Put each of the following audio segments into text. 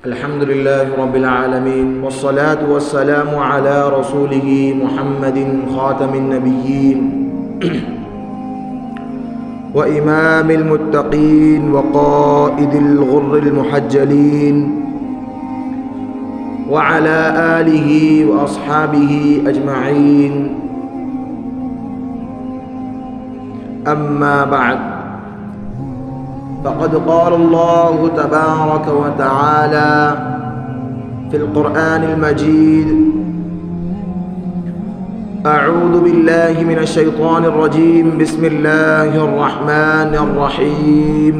الحمد لله رب العالمين والصلاة والسلام على رسوله محمد خاتم النبيين وإمام المتقين وقائد الغر المحجلين وعلى آله وأصحابه أجمعين. أما بعد، فقد قال الله تبارك وتعالى في القرآن المجيد: أعوذ بالله من الشيطان الرجيم، بسم الله الرحمن الرحيم.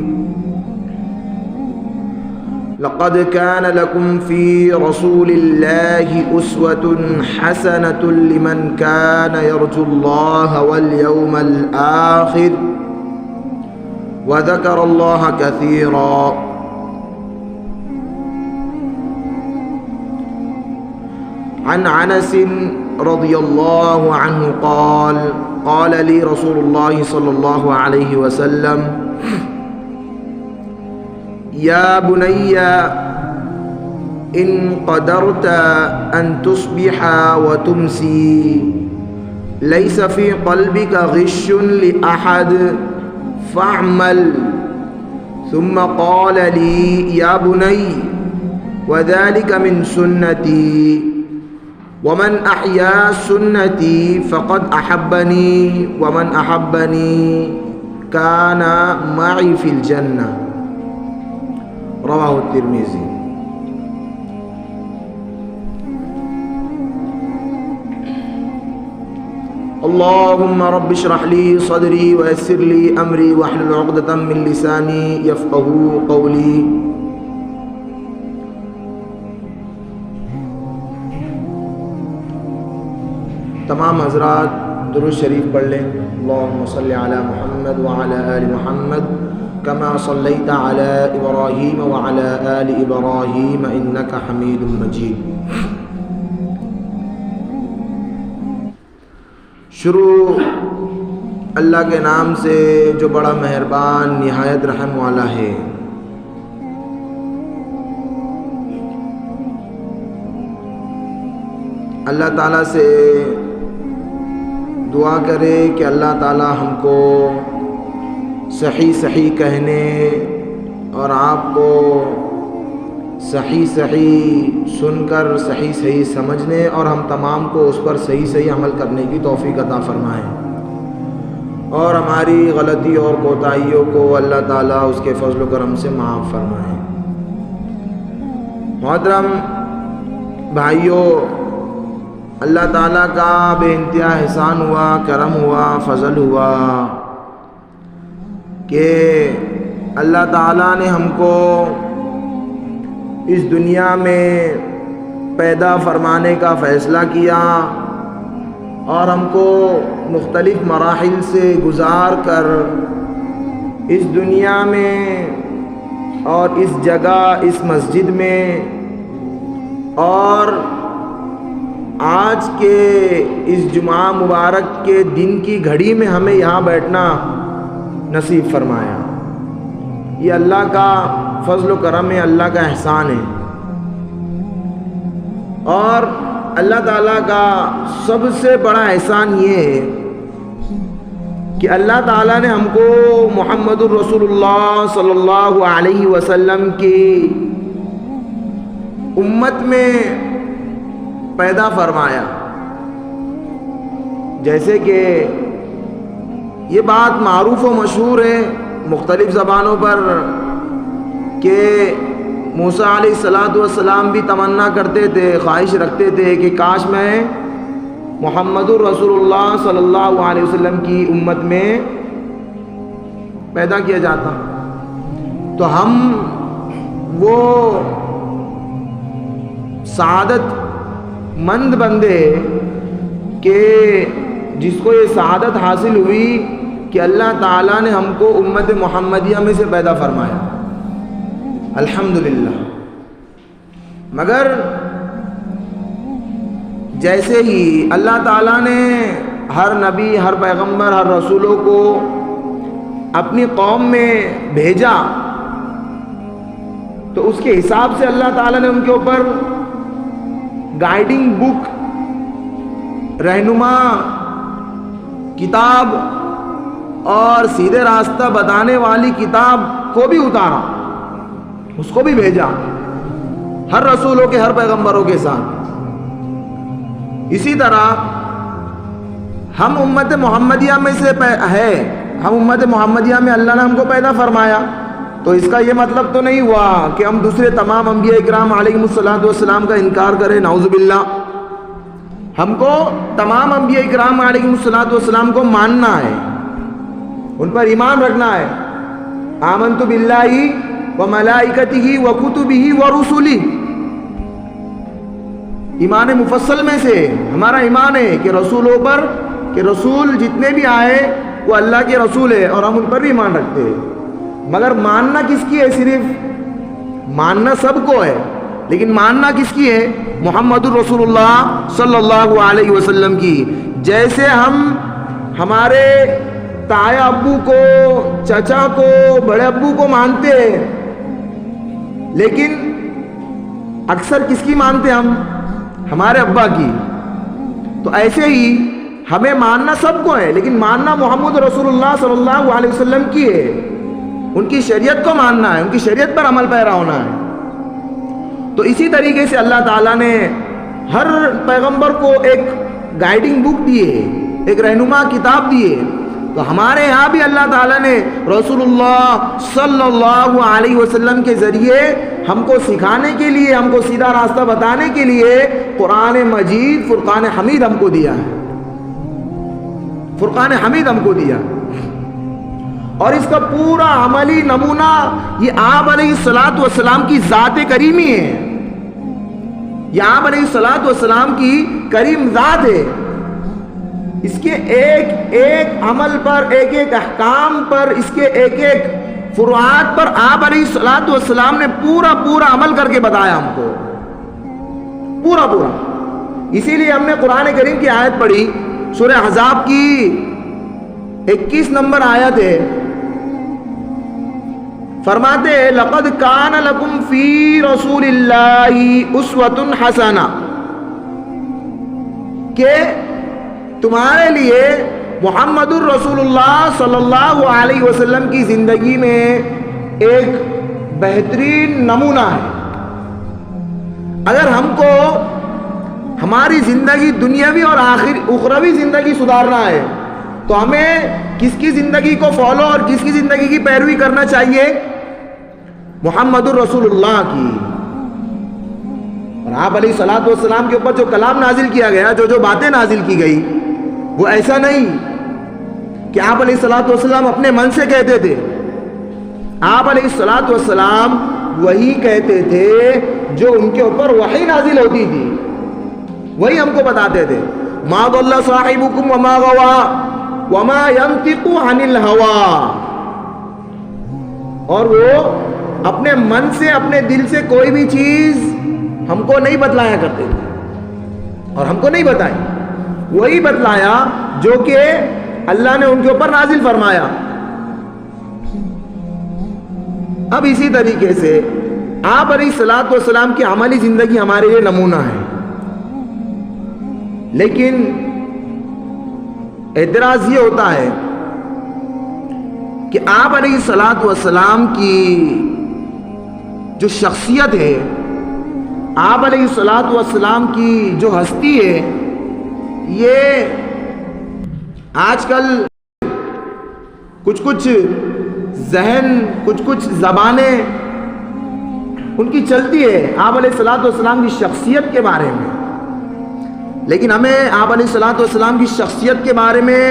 لقد كان لكم في رسول الله أسوة حسنة لمن كان يرجو الله واليوم الآخر وذكر الله كثيرا. عن انس رضي الله عنه قال: قال لي رسول الله صلى الله عليه وسلم: يا بني إن قدرت أن تصبح وتمسي ليس في قلبك غش لأحد فاعمل. ثم قال لي: يا بني وذلك من سنتي ومن أحيا سنتي فقد أحبني ومن أحبني كان معي في الجنة. رواه الترمذي. اللهم رب اشرح لي صدري ويسر لي امري واحلل عقدة من لساني يفقهوا قولي. تمام حضرات درود شریف پڑھ لیں. اللهم صل علی محمد وعلى آل محمد كما صليت على ابراہیم وعلى آل ابراہیم انك حمید مجید. شروع اللہ کے نام سے جو بڑا مہربان نہایت رحم والا ہے. اللہ تعالیٰ سے دعا کرے کہ اللہ تعالیٰ ہم کو صحیح کہنے اور آپ کو صحیح سن کر صحیح سمجھنے اور ہم تمام کو اس پر صحیح عمل کرنے کی توفیق عطا فرمائیں، اور ہماری غلطی اور کوتاہیوں کو اللہ تعالیٰ اس کے فضل و کرم سے معاف فرمائیں. محترم بھائیوں، اللہ تعالیٰ کا بے انتہا احسان ہوا، کرم ہوا، فضل ہوا کہ اللہ تعالیٰ نے ہم کو اس دنیا میں پیدا فرمانے کا فیصلہ کیا اور ہم کو مختلف مراحل سے گزار کر اس دنیا میں اور اس جگہ، اس مسجد میں اور آج کے اس جمعہ مبارک کے دن کی گھڑی میں ہمیں یہاں بیٹھنا نصیب فرمایا. یہ اللہ کا فضل و کرم ہے، اللہ کا احسان ہے. اور اللہ تعالیٰ کا سب سے بڑا احسان یہ ہے کہ اللہ تعالیٰ نے ہم کو محمد الرسول اللہ صلی اللہ علیہ وسلم کی امت میں پیدا فرمایا. جیسے کہ یہ بات معروف و مشہور ہے مختلف زبانوں پر کہ موسیٰ علیہ السلام بھی تمنا کرتے تھے، خواہش رکھتے تھے کہ کاش میں محمد الرسول اللہ صلی اللہ علیہ وسلم کی امت میں پیدا کیا جاتا. تو ہم وہ سعادت مند بندے کہ جس کو یہ سعادت حاصل ہوئی کہ اللہ تعالیٰ نے ہم کو امت محمدیہ میں سے پیدا فرمایا. الحمدللہ. مگر جیسے ہی اللہ تعالیٰ نے ہر نبی، ہر پیغمبر، ہر رسولوں کو اپنی قوم میں بھیجا تو اس کے حساب سے اللہ تعالیٰ نے ان کے اوپر گائیڈنگ بک، رہنما کتاب اور سیدھے راستہ بتانے والی کتاب کو بھی اتارا، اس کو بھی بھیجا ہر رسولوں کے، ہر پیغمبروں کے ساتھ۔ اسی طرح ہم امت محمدیہ میں سے ہے، ہم امت محمدیہ میں اللہ نے ہم کو پیدا فرمایا، تو اس کا یہ مطلب تو نہیں ہوا کہ ہم دوسرے تمام انبیاء اکرام علیہم الصلوۃ والسلام کا انکار کریں، نعوذ باللہ۔ ہم کو تمام انبیاء اکرام علیہم الصلوۃ والسلام کو ماننا ہے، ان پر ایمان رکھنا ہے۔ آمنت باللہ وملائکتہ وکتبہ ورسلہ، ایمان مفصل میں سے ہمارا ایمان ہے کہ رسولوں پر، کہ رسول جتنے بھی آئے وہ اللہ کے رسول ہے اور ہم ان پر بھی ایمان رکھتے ہیں۔ مگر ماننا کس کی ہے؟ صرف ماننا سب کو ہے، لیکن ماننا کس کی ہے؟ محمد الرسول اللہ صلی اللہ علیہ وسلم کی۔ جیسے ہم ہمارے تایا ابو کو، چچا کو، بڑے ابو کو مانتے ہیں، لیکن اکثر کس کی مانتے ہم؟ ہمارے ابا کی۔ تو ایسے ہی ہمیں ماننا سب کو ہے، لیکن ماننا محمد رسول اللہ صلی اللہ علیہ وسلم کی ہے، ان کی شریعت کو ماننا ہے، ان کی شریعت پر عمل پیرا ہونا ہے۔ تو اسی طریقے سے اللہ تعالیٰ نے ہر پیغمبر کو ایک گائیڈنگ بک دی ہے، ایک رہنما کتاب دی ہے۔ تو ہمارے یہاں بھی اللہ تعالیٰ نے رسول اللہ صلی اللہ علیہ وسلم کے ذریعے ہم کو سکھانے کے لیے، ہم کو سیدھا راستہ بتانے کے لیے قرآن مجید فرقان حمید ہم کو دیا ہے، فرقان حمید ہم کو دیا۔ اور اس کا پورا عملی نمونہ یہ آپ علیہ الصلوۃ والسلام کی ذات کریمی ہے، یہ آپ علیہ الصلوۃ والسلام کی کریم ذات ہے۔ اس کے ایک ایک عمل پر، ایک ایک احکام پر، اس کے ایک ایک فروعات پر آپ علیہ الصلوۃ والسلام نے پورا پورا عمل کر کے بتایا ہم کو، پورا پورا۔ اسی لیے ہم نے قرآن کریم کی آیت پڑھی، سورہ احزاب کی 21 نمبر آیت ہے، فرماتے ہیں لقد کان لکم فی رسول اللہ اسوۃ حسنہ، کہ تمہارے لیے محمد الرسول اللہ صلی اللہ علیہ وسلم کی زندگی میں ایک بہترین نمونہ ہے۔ اگر ہم کو ہماری زندگی دنیاوی اور اخروی زندگی سدھارنا ہے تو ہمیں کس کی زندگی کو فالو اور کس کی زندگی کی پیروی کرنا چاہیے؟ محمد الرسول اللہ کی۔ اور آپ علیہ الصلوۃ والسلام کے اوپر جو کلام نازل کیا گیا، جو باتیں نازل کی گئی، وہ ایسا نہیں کہ آپ علیہ الصلوۃ والسلام اپنے من سے کہتے تھے۔ آپ علیہ الصلوۃ والسلام وہی کہتے تھے جو ان کے اوپر وحی نازل ہوتی تھی، وہی ہم کو بتاتے تھے۔ ما ضل صاحبکم وما غوا وما ينطق عن الهوى، اور وہ اپنے من سے، اپنے دل سے کوئی بھی چیز ہم کو نہیں بتلایا کرتے تھے، اور ہم کو نہیں بتائی، وہی بتلایا جو کہ اللہ نے ان کے اوپر نازل فرمایا۔ اب اسی طریقے سے آپ علیہ الصلوۃ والسلام کی عملی زندگی ہمارے لیے نمونہ ہے، لیکن اعتراض یہ ہوتا ہے کہ آپ علیہ الصلوۃ والسلام کی جو شخصیت ہے، آپ علیہ الصلوۃ والسلام کی جو ہستی ہے، یہ آج کل کچھ ذہن، کچھ زبانیں ان کی چلتی ہے آپ علیہ الصلوۃ والسلام کی شخصیت کے بارے میں، لیکن ہمیں آپ علیہ الصلوۃ والسلام کی شخصیت کے بارے میں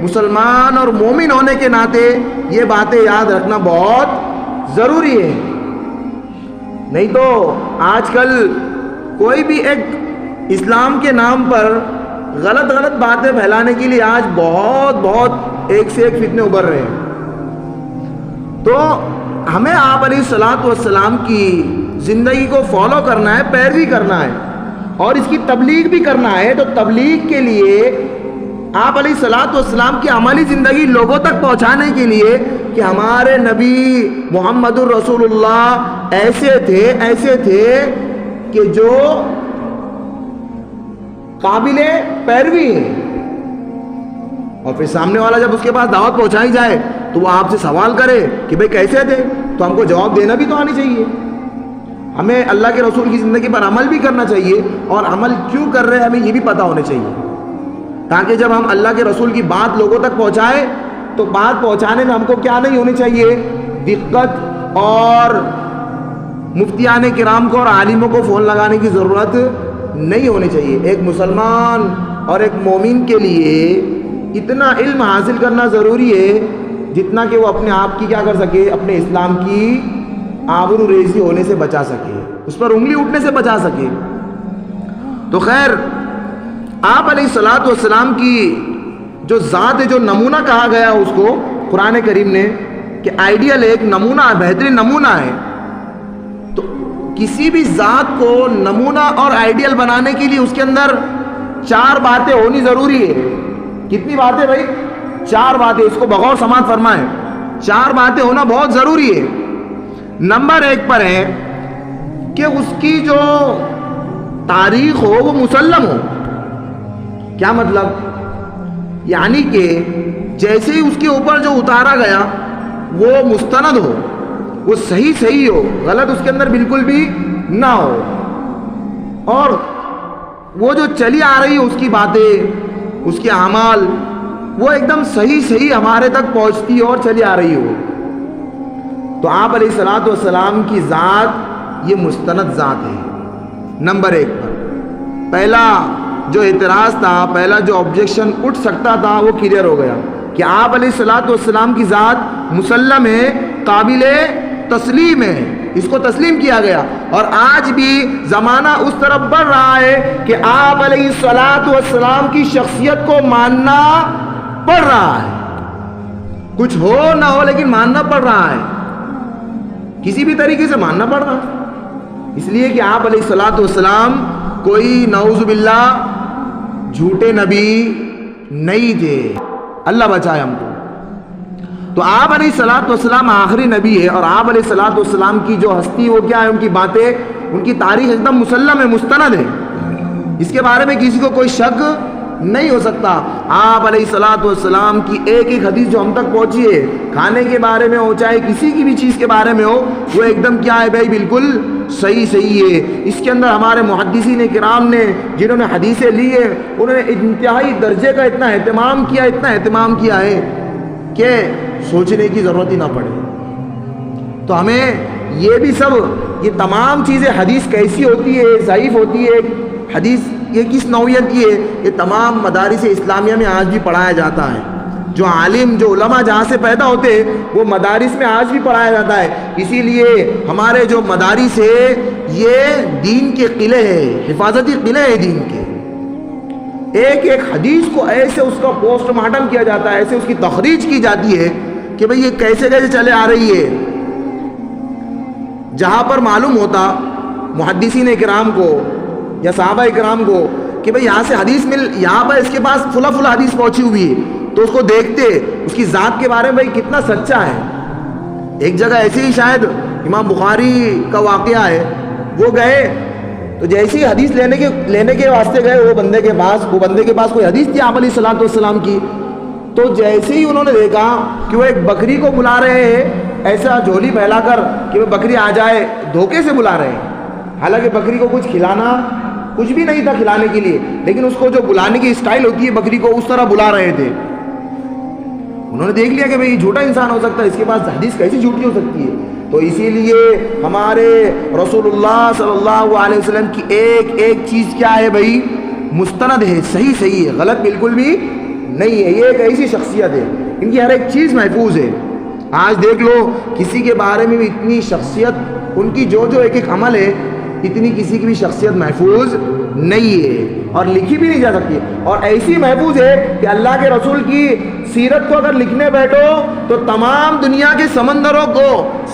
مسلمان اور مومن ہونے کے ناطے یہ باتیں یاد رکھنا بہت ضروری ہے۔ نہیں تو آج کل کوئی بھی ایک اسلام کے نام پر غلط باتیں پھیلانے کے لیے آج بہت ایک سے ایک فتنے ابھر رہے ہیں۔ تو ہمیں آپ علیہ الصلوۃ والسلام کی زندگی کو فالو کرنا ہے، پیروی کرنا ہے، اور اس کی تبلیغ بھی کرنا ہے۔ تو تبلیغ کے لیے آپ علیہ الصلوۃ والسلام کی عملی زندگی لوگوں تک پہنچانے کے لیے کہ ہمارے نبی محمد الرسول اللہ ایسے تھے کہ جو قابل پیروی ہیں. اور پھر سامنے والا جب اس کے پاس دعوت پہنچائی جائے تو وہ آپ سے سوال کرے کہ بھئی کیسے تھے, تو ہم کو جواب دینا بھی تو آنی چاہیے. ہمیں اللہ کے رسول کی زندگی پر عمل بھی کرنا چاہیے, اور عمل کیوں کر رہے ہیں ہمیں یہ بھی پتہ ہونا چاہیے, تاکہ جب ہم اللہ کے رسول کی بات لوگوں تک پہنچائیں تو بات پہنچانے میں ہم کو کیا نہیں ہونی چاہیے, دقت اور مفتیان کرام کو اور عالموں کو فون لگانے کی ضرورت نہیں ہونی چاہیے. ایک مسلمان اور ایک مومن کے لیے اتنا علم حاصل کرنا ضروری ہے جتنا کہ وہ اپنے آپ کی کیا کر سکے, اپنے اسلام کی آبرو ریزی ہونے سے بچا سکے, اس پر انگلی اٹھنے سے بچا سکے. تو خیر, آپ علیہ الصلوۃ والسلام کی جو ذات ہے, جو نمونہ کہا گیا اس کو قرآن کریم نے کہ آئیڈیل ایک نمونہ, بہترین نمونہ ہے. تو کسی بھی ذات کو نمونہ اور آئیڈیل بنانے کے لیے اس کے اندر 4 باتیں ہونی ضروری ہے. کتنی باتیں بھائی؟ 4 باتیں. اس کو بغور سماعت فرمائیں, 4 باتیں ہونا بہت ضروری ہے. نمبر 1 پر ہے کہ اس کی جو تاریخ ہو وہ مسلم ہو. کیا مطلب؟ یعنی کہ جیسے ہی اس کے اوپر جو اتارا گیا وہ مستند ہو, وہ صحیح ہو, غلط اس کے اندر بالکل بھی نہ ہو, اور وہ جو چلی آ رہی ہے اس کی باتیں, اس کے اعمال, وہ ایک دم صحیح ہمارے تک پہنچتی اور چلی آ رہی ہو. تو آپ علیہ الصلوۃ والسلام کی ذات یہ مستند ذات ہے. نمبر 1 پر پہلا جو اعتراض تھا, پہلا جو آبجیکشن اٹھ سکتا تھا وہ کلیئر ہو گیا کہ آپ علیہ الصلوۃ والسلام کی ذات مسلم ہے, قابل تسلیم ہے, اس کو تسلیم کیا گیا. اور آج بھی زمانہ اس طرف بڑھ رہا ہے کہ آپ علیہ الصلوۃ والسلام کی شخصیت کو ماننا پڑ رہا ہے. کچھ ہو نہ ہو لیکن ماننا پڑ رہا ہے, کسی بھی طریقے سے ماننا پڑ رہا ہے. اس لیے کہ آپ علیہ الصلوۃ والسلام کوئی نعوذ باللہ جھوٹے نبی نہیں تھے, اللہ بچائے ہم کو. تو آپ علیہ الصلوۃ والسلام آخری نبی ہے, اور آپ علیہ الصلوۃ والسلام کی جو ہستی وہ کیا ہے, ان کی باتیں, ان کی تاریخ ایک دم مسلم ہے, مستند ہے. اس کے بارے میں کسی کو کوئی شک نہیں ہو سکتا. آپ علیہ الصلوۃ والسلام کی ایک حدیث جو ہم تک پہنچی ہے, کھانے کے بارے میں ہو چاہے کسی کی بھی چیز کے بارے میں ہو, وہ ایک دم کیا ہے بھائی, بالکل صحیح ہے. اس کے اندر ہمارے محدثین کرام نے جنہوں نے حدیثیں لی ہے انہوں نے انتہائی درجے کا اتنا اہتمام کیا ہے کہ سوچنے کی ضرورت ہی نہ پڑے. تو ہمیں یہ بھی سب, یہ تمام چیزیں, حدیث کیسی ہوتی ہے, ضعیف ہوتی ہے, حدیث یہ کس نوعیت کی ہے, یہ تمام مدارس اسلامیہ میں آج بھی پڑھایا جاتا ہے. جو عالم, جو علماء جہاں سے پیدا ہوتے ہیں وہ مدارس میں آج بھی پڑھایا جاتا ہے. اسی لیے ہمارے جو مدارس ہے یہ دین کے قلعے ہیں, حفاظتی قلعے ہیں دین کے. ایک حدیث کو ایسے اس کا پوسٹ مارٹم کیا جاتا ہے, ایسے اس کی تخریج کی جاتی ہے کہ بھئی یہ کیسے چلے آ رہی ہے. جہاں پر معلوم ہوتا محدثین کرام کو یا صحابہ کرام کو کہ بھئی یہاں سے حدیث یہاں پر اس کے پاس فلا حدیث پہنچی ہوئی ہے, تو اس کو دیکھتے اس کی ذات کے بارے میں بھئی کتنا سچا ہے. ایک جگہ ایسے ہی شاید امام بخاری کا واقعہ ہے, وہ گئے تو جیسی حدیث لینے کے واسطے گئے وہ بندے کے پاس کوئی حدیث تھی آپ علیہ الصلوۃ والسلام کی. تو جیسے ہی انہوں نے دیکھا کہ وہ ایک بکری کو بلا رہے ہیں, ایسا جھولی پھیلا کر کہ وہ بکری آ جائے, دھوکے سے بلا رہے ہیں. حالانکہ بکری کو کچھ کھلانا کچھ بھی نہیں تھا کھلانے کے لیے, لیکن اس کو جو بلانے کی اسٹائل ہوتی ہے بکری کو, اس طرح بلا رہے تھے. انہوں نے دیکھ لیا کہ بھئی جھوٹا انسان ہو سکتا ہے, اس کے پاس حدیث کیسی جھوٹی ہو سکتی ہے. تو اسی لیے ہمارے رسول اللہ صلی اللہ علیہ وسلم کی ایک چیز کیا ہے بھئی, مستند ہے, صحیح ہے, غلط بالکل بھی نہیں ہے. یہ ایک ایسی شخصیت ہے, ان کی ہر ایک چیز محفوظ ہے. آج دیکھ لو کسی کے بارے میں بھی اتنی شخصیت, ان کی جو ایک عمل ہے, اتنی کسی کی بھی شخصیت محفوظ نہیں ہے اور لکھی بھی نہیں جا سکتی. اور ایسی محفوظ ہے کہ اللہ کے رسول کی سیرت کو اگر لکھنے بیٹھو تو تمام دنیا کے سمندروں کو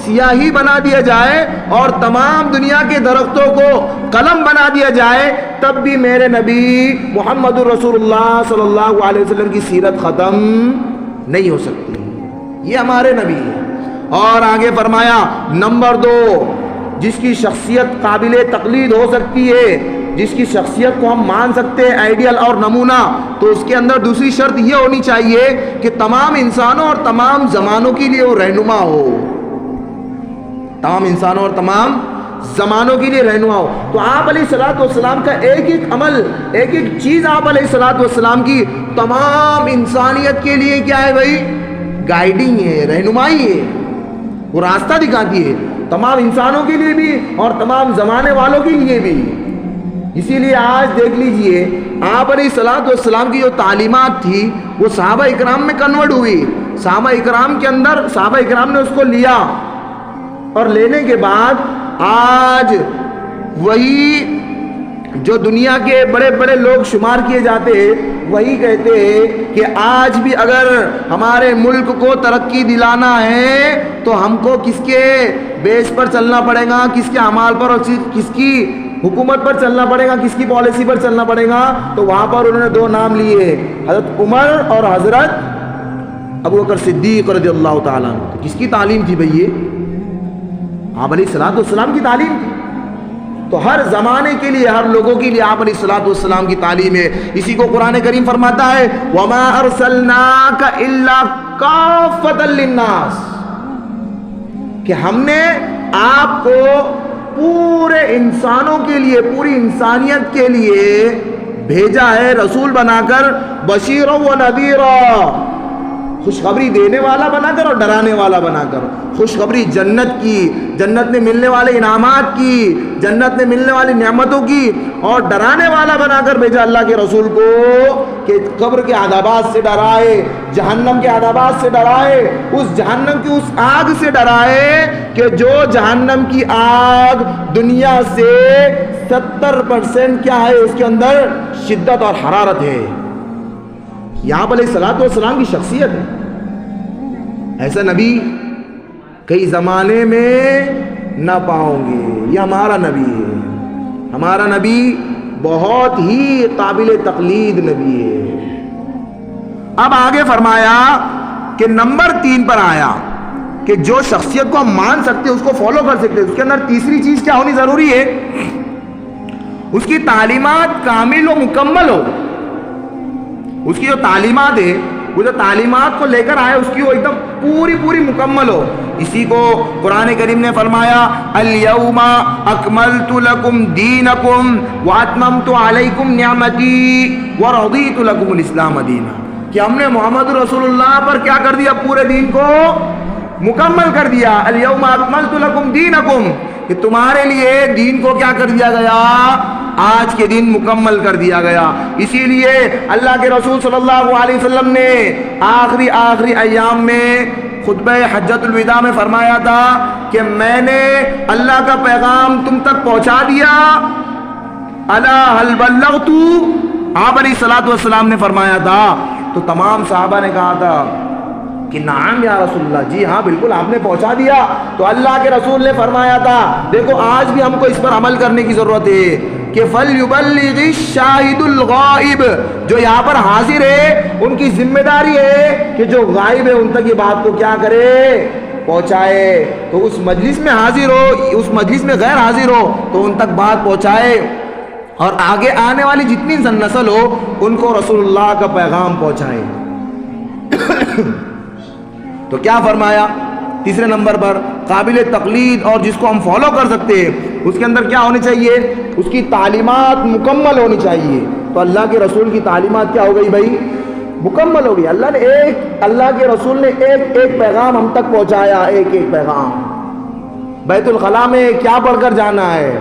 سیاہی بنا دیا جائے اور تمام دنیا کے درختوں کو قلم بنا دیا جائے, تب بھی میرے نبی محمد الرسول اللہ صلی اللہ علیہ وسلم کی سیرت ختم نہیں ہو سکتی. یہ ہمارے نبی ہیں۔ اور آگے فرمایا نمبر 2، جس کی شخصیت قابل تقلید ہو سکتی ہے، جس کی شخصیت کو ہم مان سکتے ہیں آئیڈیل اور نمونہ، تو اس کے اندر دوسری شرط یہ ہونی چاہیے کہ تمام انسانوں اور تمام زمانوں کے لیے وہ رہنما ہو، تمام انسانوں اور تمام زمانوں کے لیے رہنما ہو۔ تو آپ علیہ الصلوۃ والسلام کا ایک ایک عمل، ایک ایک چیز آپ علیہ الصلوۃ والسلام کی تمام انسانیت کے لیے کیا ہے بھائی؟ گائیڈنگ ہے، رہنمائی ہے، وہ راستہ دکھاتی ہے، تمام انسانوں کے لیے بھی اور تمام زمانے والوں کے لیے بھی۔ اسی لیے آج دیکھ لیجئے آپ علیہ الصلوۃ والسلام کی جو تعلیمات تھی وہ صحابہ اکرام میں کنورٹ ہوئی، صحابہ اکرام کے اندر صحابہ اکرام نے اس کو لیا، اور لینے کے بعد آج وہی جو دنیا کے بڑے بڑے لوگ شمار کیے جاتے ہیں وہی کہتے ہیں کہ آج بھی اگر ہمارے ملک کو ترقی دلانا ہے تو ہم کو کس کے بیس پر چلنا پڑے گا، کس کے اعمال پر اور کس کی حکومت پر چلنا پڑے گا، کس کی پالیسی پر چلنا پڑے گا۔ تو وہاں پر انہوں نے 2 نام لیے، حضرت عمر اور حضرت ابوبکر صدیق رضی اللہ تعالیٰ عنہ۔ کس کی تعلیم تھی بھئی؟ یہ آپ علیہ الصلوۃ والسلام کی تعلیم تھی۔ تو ہر زمانے کے لیے، ہر لوگوں کے لیے آپ علیہ الصلوۃ والسلام کی تعلیم ہے۔ اسی کو قرآن کریم فرماتا ہے وَمَا أَرْسَلْنَاكَ إِلَّا كَافَّةً لِلنَّاسِ، کہ ہم نے آپ کو پورے انسانوں کے لیے، پوری انسانیت کے لیے بھیجا ہے، رسول بنا کر، بشیرا و نذیرا، خوشخبری دینے والا بنا کر اور ڈرانے والا بنا کر۔ خوشخبری جنت کی، جنت میں ملنے والے انعامات کی، جنت میں ملنے والی نعمتوں کی، اور ڈرانے والا بنا کر بھیجا اللہ کے رسول کو کہ قبر کے عذابات سے ڈرائے، جہنم کے عذابات سے ڈرائے، اس جہنم کی اس آگ سے ڈرائے کہ جو جہنم کی آگ دنیا سے 70% کیا ہے، اس کے اندر شدت اور حرارت ہے۔ یہاں علیہ الصلوۃ والسلام کی شخصیت ہے، ایسا نبی کئی زمانے میں نہ پاؤں گے۔ یہ ہمارا نبی ہے، ہمارا نبی بہت ہی قابل تقلید نبی ہے۔ اب آگے فرمایا کہ نمبر 3 پر آیا کہ جو شخصیت کو ہم مان سکتے اس کو فالو کر سکتے، اس کے اندر تیسری چیز کیا ہونی ضروری ہے؟ اس کی تعلیمات کامل و مکمل ہو۔ اس کی جو تعلیمات ہے، وہ جو تعلیمات کو لے کر آئے اس کی وہ ایک دم پوری مکمل ہو۔ اسی کو قرآن کریم نے فرمایا الیوم اکملت لکم دینکم واتممت علیکم نعمتی ورضیت لکم الاسلام دینا، کہ ہم نے محمد رسول اللہ پر کیا کر دیا؟ پورے دین کو مکمل کر دیا۔ الیوم اکملت لکم دینکم، کہ تمہارے لیے دین کو کیا کر دیا گیا؟ آج کے دن مکمل کر دیا گیا۔ اسی لیے اللہ کے رسول صلی اللہ علیہ وسلم نے آخری ایام میں خطبہ حجۃ الوداع میں فرمایا تھا کہ میں نے اللہ کا پیغام تم تک پہنچا دیا، الا هل بلغت؟ آپ علیہ الصلوۃ والسلام نے فرمایا تھا تو تمام صحابہ نے کہا تھا کہ نعم یا رسول اللہ، جی ہاں بالکل آپ نے پہنچا دیا۔ تو اللہ کے رسول نے فرمایا تھا دیکھو آج بھی ہم کو اس پر عمل کرنے کی ضرورت ہے کہ فَلْيُبَلِّغِ الشَّاهِدُ الْغَائِبُ، جو یہاں پر حاضر ہے ان کی ذمہ داری ہے کہ جو غائب ہے ان تک یہ بات کو کیا کرے؟ پہنچائے۔ تو اس مجلس میں حاضر ہو، اس مجلس میں غیر حاضر ہو تو ان تک بات پہنچائے، اور آگے آنے والی جتنی نسل ہو ان کو رسول اللہ کا پیغام پہنچائے۔ تو کیا فرمایا؟ تیسرے نمبر پر قابل تقلید اور جس کو ہم فالو کر سکتے ہیں، اس کے اندر کیا ہونی چاہیے؟ اس کی تعلیمات مکمل ہونی چاہیے۔ تو اللہ کے رسول کی تعلیمات کیا ہو گئی بھائی؟ مکمل ہو گئی۔ اللہ کے رسول نے ایک پیغام ہم تک پہنچایا، ایک پیغام۔ بیت الخلاء میں کیا پڑھ کر جانا ہے،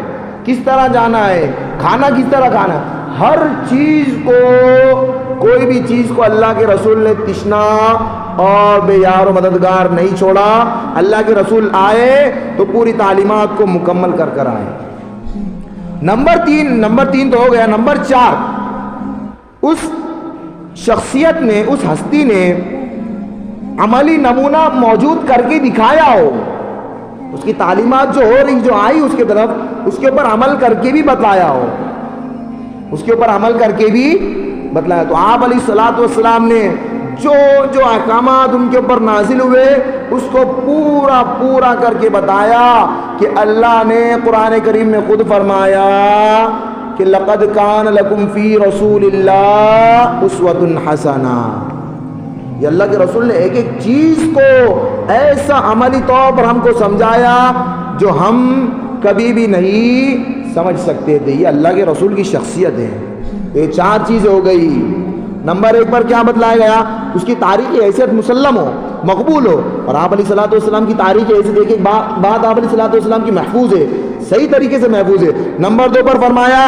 کس طرح جانا ہے، کھانا کس طرح کھانا ہے، ہر چیز کو، کوئی بھی چیز کو اللہ کے رسول نے تشنا اور بے یار و مددگار نہیں چھوڑا۔ اللہ کے رسول آئے تو پوری تعلیمات کو مکمل کر کر آئے۔ نمبر تین تو ہو گیا۔ نمبر 4، اس شخصیت نے، اس ہستی نے عملی نمونہ موجود کر کے دکھایا ہو، اس کی تعلیمات جو ہو رہی، جو آئی اس کے طرف، اس کے اوپر عمل کر کے بھی بتلایا ہو، اس کے اوپر عمل کر کے بھی بتلایا۔ تو آپ علیہ الصلوۃ والسلام نے جو احکامات ان کے اوپر نازل ہوئے اس کو پورا کر کے بتایا کہ اللہ نے قرآن کریم میں خود فرمایا کہ لقد کان لکم فی رسول اللہ اسوۃ حسنہ. یہ اللہ کے رسول نے ایک چیز کو ایسا عملی طور پر ہم کو سمجھایا جو ہم کبھی بھی نہیں سمجھ سکتے تھے. یہ اللہ کے رسول کی شخصیت ہے. یہ 4 چیزیں ہو گئی. نمبر 1 پر کیا بتلایا گیا؟ اس کی تاریخی حیثیت مسلم ہو، مقبول ہو، اور آپ علیہ الصلوۃ والسلام کی تاریخی حیثیت ایک بات آپ علیہ الصلوۃ والسلام کی محفوظ ہے، صحیح طریقے سے محفوظ ہے. نمبر 2 پر فرمایا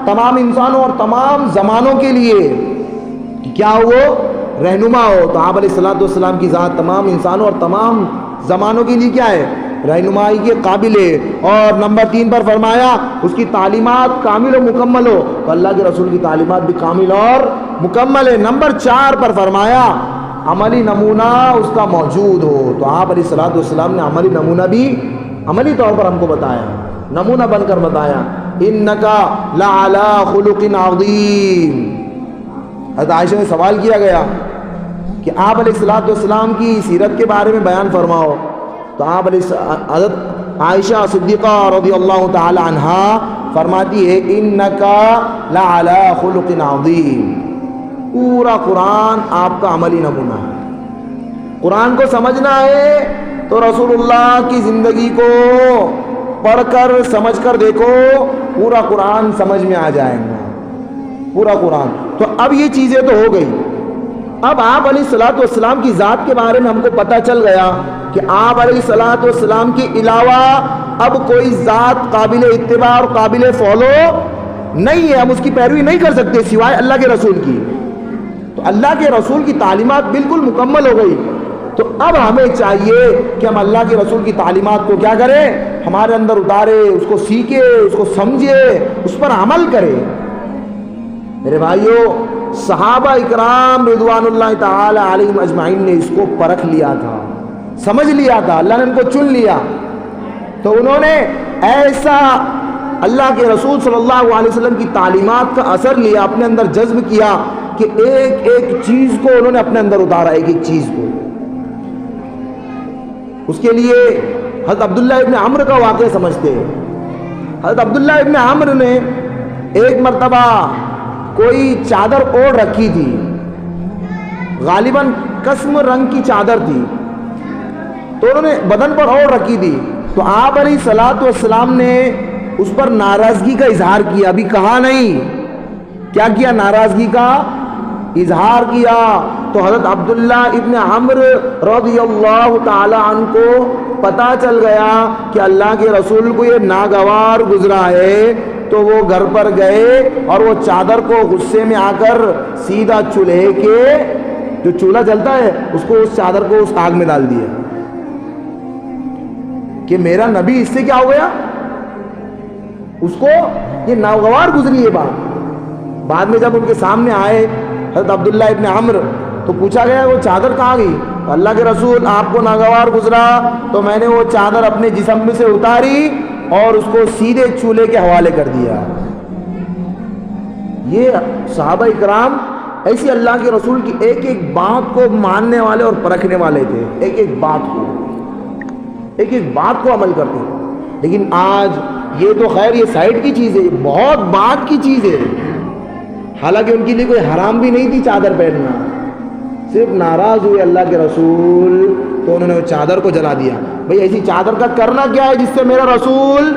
تمام انسانوں اور تمام زمانوں کے لیے کیا وہ رہنما ہو. تو آپ علیہ الصلوۃ والسلام کی ذات تمام انسانوں اور تمام زمانوں کے لیے کیا ہے؟ رہنمائی کے قابل ہے. اور نمبر 3 پر فرمایا اس کی تعلیمات کامل و مکمل ہو. تو اللہ کے رسول کی تعلیمات بھی کامل اور مکمل ہے. نمبر 4 پر فرمایا عملی نمونہ اس کا موجود ہو. تو آپ علیہ الصلوۃ والسلام نے عملی نمونہ بھی عملی طور پر ہم کو بتایا، نمونہ بن کر بتایا. انکا لعلی خلق عظیم. حضرت عائشہ سے سوال کیا گیا کہ آپ علیہ الصلوۃ والسلام کی سیرت کے بارے میں بیان فرماؤ. تو آپ حضرت عائشہ صدیقہ رضی اللہ تعالی عنہا فرماتی ہے انکا لعلی خلق عظیم. پورا قرآن آپ کا عملی نمونہ ہے. قرآن کو سمجھنا ہے تو رسول اللہ کی زندگی کو پڑھ کر سمجھ کر دیکھو، پورا قرآن سمجھ میں آ جائے گا، پورا قرآن. تو اب یہ چیزیں تو ہو گئی. اب آپ علیہ الصلوۃ والسلام کی ذات کے بارے میں ہم کو پتہ چل گیا کہ آپ علیہ الصلوۃ والسلام کے علاوہ اب کوئی ذات قابل اتباع اور قابل فالو نہیں ہے. ہم اس کی پیروی نہیں کر سکتے سوائے اللہ کے رسول کی. تو اللہ کے رسول کی تعلیمات بالکل مکمل ہو گئی. تو اب ہمیں چاہیے کہ ہم اللہ کے رسول کی تعلیمات کو کیا کریں؟ ہمارے اندر اتارے، اس کو سیکھے، اس کو سمجھے، اس پر عمل کرے. میرے بھائیوں، صحابہ اکرام رضوان اللہ تعالی علیہم اجمعین نے اس کو پرکھ لیا تھا، سمجھ لیا تھا. اللہ نے ان کو چن لیا. تو انہوں نے ایسا اللہ کے رسول صلی اللہ علیہ وسلم کی تعلیمات کا اثر لیا، اپنے اندر جذب کیا کہ ایک ایک چیز کو انہوں نے اپنے اندر اتارا، ایک ایک چیز کو. اس کے لیے حضرت عبداللہ ابن عمرو کا واقعہ سمجھتے ہیں. حضرت عبداللہ ابن عمرو نے ایک مرتبہ کوئی چادر اوڑھ رکھی تھی، غالباً قسم رنگ کی چادر تھی، تو انہوں نے بدن پر اوڑھ رکھی تھی. تو آپ علیہ الصلوۃ والسلام نے اس پر ناراضگی کا اظہار کیا. ابھی کہا نہیں کیا کیا؟ ناراضگی کا اظہار کیا. تو حضرت عبداللہ ابن عمرو رضی اللہ تعالی عنہ کو پتہ چل گیا کہ اللہ کے رسول کو یہ ناگوار گزرا ہے. تو وہ گھر پر گئے اور وہ چادر کو غصے میں آ کر سیدھا چولہے کے جو چولہا جلتا ہے اس کو، اس چادر کو اس آگ میں ڈال دیا کہ میرا نبی اس سے کیا ہو گیا. اس کو یہ ناگوار گزری ہے بات. بعد میں جب ان کے سامنے آئے حضرت عبداللہ ابن عمرو تو پوچھا گیا وہ چادر کہاں گئی؟ اللہ کے رسول آپ کو ناگوار گزرا تو میں نے وہ چادر اپنے جسم میں سے اتاری اور اس کو سیدھے چولہے کے حوالے کر دیا. یہ صحابہ اکرام ایسی اللہ کے رسول کی ایک ایک بات کو ماننے والے اور پرکھنے والے تھے. ایک ایک بات کو عمل کرتے. لیکن آج یہ تو خیر یہ سائڈ کی چیز ہے، یہ بہت بات کی چیز ہے. حالانکہ ان کے لیے کوئی حرام بھی نہیں تھی چادر پہننا، صرف ناراض ہوئے اللہ کے رسول تو انہوں نے وہ چادر کو جلا دیا. بھئی ایسی چادر کا کرنا کیا ہے جس سے میرا رسول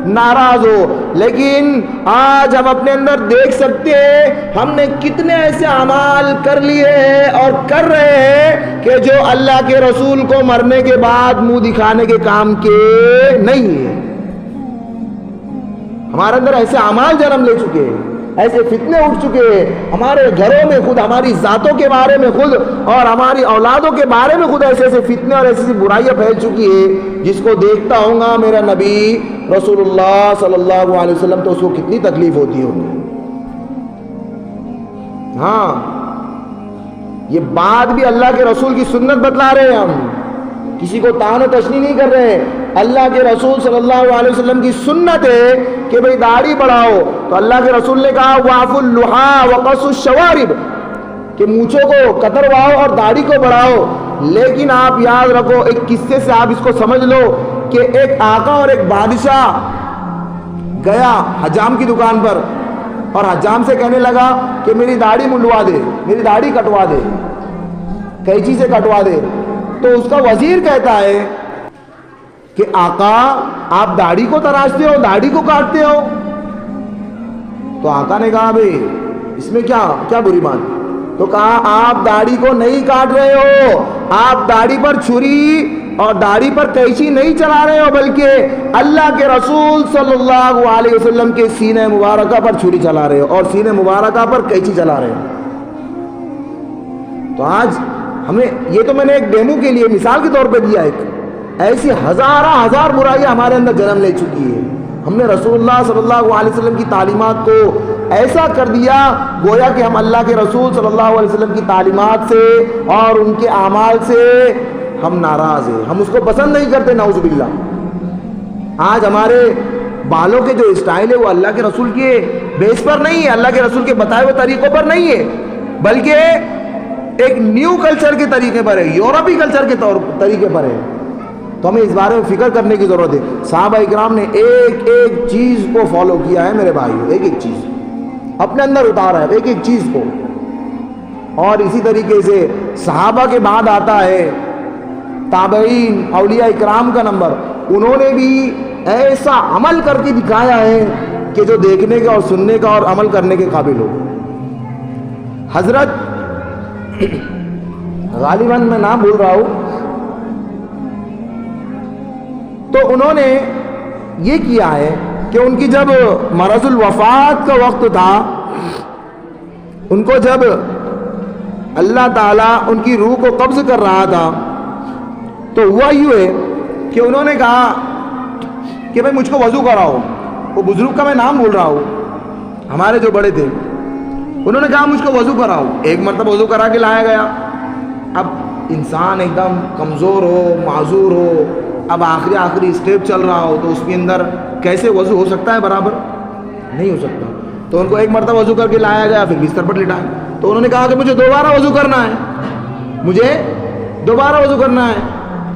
ناراض ہو. لیکن آج ہم اپنے اندر دیکھ سکتے ہیں ہم نے کتنے ایسے اعمال کر لیے ہیں اور کر رہے ہیں کہ جو اللہ کے رسول کو مرنے کے بعد منہ دکھانے کے کام کے نہیں ہے. ہمارے اندر ایسے اعمال جنم لے چکے ہیں، ایسے فتنے اٹھ چکے ہیں ہمارے گھروں میں خود، ہماری ذاتوں کے بارے میں خود اور ہماری اولادوں کے بارے میں خود ایسے ایسے فتنے اور ایسی برائیاں پھیل چکی ہے جس کو دیکھتا ہوں گا میرا نبی رسول اللہ صلی اللہ علیہ وسلم تو اس کو کتنی تکلیف ہوتی ہوگی. ہاں یہ بات بھی اللہ کے رسول کی سنت بتلا رہے ہیں. ہم کسی کو طعن و تشنیع نہیں کر رہے ہیں. اللہ کے رسول صلی اللہ علیہ وسلم کی سنت ہے کہ بھئی داڑھی بڑھاؤ. تو اللہ کے رسول نے کہا وَعْفُ اللُّحَىٰ وَقَصُّ الشَّوَارِبِ کہ مونچھوں کو کترواؤ اور داڑھی کو بڑھاؤ، لیکن آپ یاد رکھو، ایک قصے سے آپ اس کو سمجھ لو کہ ایک آقا اور ایک بادشاہ گیا حجام کی دکان پر اور حجام سے کہنے لگا کہ میری داڑھی منڈوا دے، میری داڑھی کٹوا دے، قینچی سے کٹوا دے۔ تو اس کا وزیر کہتا ہے کہ آقا آپ داڑھی کو تراشتے ہو، داڑھی کو کاٹتے ہو۔ تو آقا نے کہا بھئی اس میں کیا بری بات؟ تو کہا آپ داڑھی کو نہیں کاٹ رہے ہو، آپ داڑھی پر چھری اور داڑھی پر قینچی نہیں چلا رہے ہو، بلکہ اللہ کے رسول صلی اللہ علیہ وسلم کے سینہ مبارکہ پر چھری چلا رہے ہو اور سینہ مبارکہ پر قینچی چلا رہے ہو۔ تو آج ہمیں یہ تو میں نے ایک ڈیمو کے لیے مثال کے طور پہ دیا، ایک ایسی ہزار برائیاں ہمارے اندر جنم لے چکی ہے۔ ہم نے رسول اللہ صلی اللہ علیہ وسلم کی تعلیمات کو ایسا کر دیا گویا کہ ہم اللہ کے رسول صلی اللہ علیہ وسلم کی تعلیمات سے اور ان کے اعمال سے ہم ناراض ہیں، ہم اس کو پسند نہیں کرتے، نعوذ باللہ۔ آج ہمارے بالوں کے جو اسٹائل ہے وہ اللہ کے رسول کے بیس پر نہیں ہے، اللہ کے رسول کے بتائے ہوئے طریقوں پر نہیں ہے، بلکہ ایک نیو کلچر کے طریقے پر ہے، یورپی کلچر کے طریقے پر ہے۔ تو ہمیں اس بارے میں فکر کرنے کی ضرورت ہے۔ صحابہ اکرام نے ایک ایک چیز کو فالو کیا ہے میرے بھائیو، ایک ایک چیز اپنے اندر اتارا ہے، ایک ایک چیز کو۔ اور اسی طریقے سے صحابہ کے بعد آتا ہے تابعین، اولیاء اکرام کا نمبر، انہوں نے بھی ایسا عمل کر کے دکھایا ہے کہ جو دیکھنے کا اور سننے کا اور عمل کرنے کے قابل ہو۔ حضرت غالباً میں نام بھول رہا ہوں، تو انہوں نے یہ کیا ہے کہ ان کی جب مرض الوفات کا وقت تھا، ان کو جب اللہ تعالیٰ ان کی روح کو قبض کر رہا تھا، تو ہوا یوں ہے کہ انہوں نے کہا کہ بھائی مجھ کو وضو کراؤ۔ وہ بزرگ کا میں نام بول رہا ہوں، ہمارے جو بڑے تھے، انہوں نے کہا مجھ کو وضو کراؤ۔ ایک مرتبہ وضو کرا کے لایا گیا۔ اب انسان ایک دم کمزور ہو، معذور ہو، اب آخری اسٹیپ چل رہا ہو، تو اس کے اندر کیسے وضو ہو سکتا ہے؟ برابر نہیں ہو سکتا۔ تو ان کو ایک مرتبہ وضو کر کے لایا گیا، پھر بستر پر لٹایا۔ تو انہوں نے کہا کہ مجھے دوبارہ وضو کرنا ہے، مجھے دوبارہ وضو کرنا ہے۔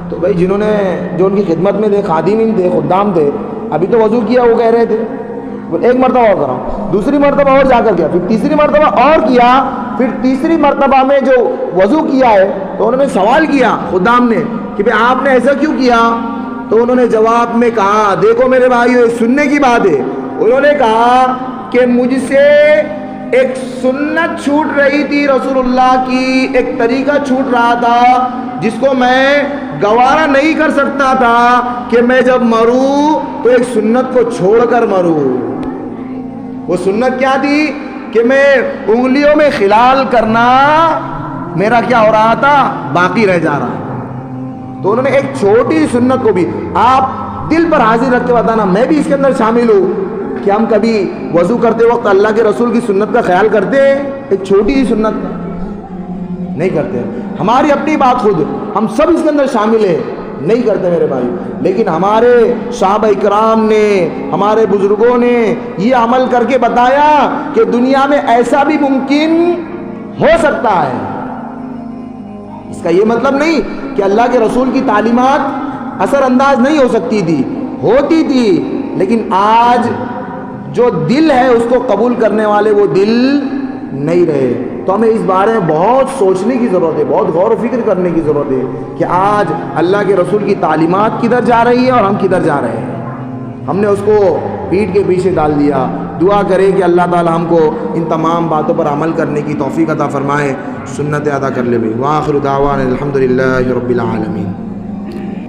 تو بھائی جو ان کی خدمت میں تھے، خادمین تھے، خدام تھے، ابھی تو وضو کیا، وہ کہہ رہے تھے ایک مرتبہ اور کراؤ، دوسری مرتبہ اور جا کر کیا، پھر تیسری مرتبہ اور کیا، پھر تیسری مرتبہ میں جو وضو کیا ہے تو انہوں نے سوال کیا خدام نے کہ بھئی آپ نے ایسا کیوں کیا؟ تو انہوں نے جواب میں کہا، دیکھو میرے بھائیو یہ سننے کی بات ہے، انہوں نے کہا کہ مجھ سے ایک سنت چھوٹ رہی تھی رسول اللہ کی، ایک طریقہ چھوٹ رہا تھا جس کو میں گوارا نہیں کر سکتا تھا کہ میں جب مروں تو ایک سنت کو چھوڑ کر مروں۔ وہ سنت کیا تھی کہ میں انگلیوں میں خلال کرنا میرا کیا ہو رہا تھا؟ باقی رہ جا رہا۔ تو انہوں نے ایک چھوٹی سنت کو بھی آپ دل پر حاضر رکھ کے بتانا، میں بھی اس کے اندر شامل ہوں کہ ہم کبھی وضو کرتے وقت اللہ کے رسول کی سنت کا خیال کرتے ہیں؟ ایک چھوٹی سی سنت نہیں کرتے۔ ہماری اپنی بات خود، ہم سب اس کے اندر شامل ہیں، نہیں کرتے میرے بھائی۔ لیکن ہمارے صحابہ اکرام نے، ہمارے بزرگوں نے یہ عمل کر کے بتایا کہ دنیا میں ایسا بھی ممکن ہو سکتا ہے۔ اس کا یہ مطلب نہیں کہ اللہ کے رسول کی تعلیمات اثر انداز نہیں ہو سکتی تھی، ہوتی تھی، لیکن آج جو دل ہے اس کو قبول کرنے والے وہ دل نہیں رہے۔ تو ہمیں اس بارے میں بہت سوچنے کی ضرورت ہے، بہت غور و فکر کرنے کی ضرورت ہے کہ آج اللہ کے رسول کی تعلیمات کدھر جا رہی ہے اور ہم کدھر جا رہے ہیں۔ ہم نے اس کو پیٹھ کے پیچھے ڈال دیا۔ دعا کریں کہ اللہ تعالی ہم کو ان تمام باتوں پر عمل کرنے کی توفیق عطا فرمائے، سنت ادا کر لے۔ وآخر دعوانا الحمدللہ رب العالمین۔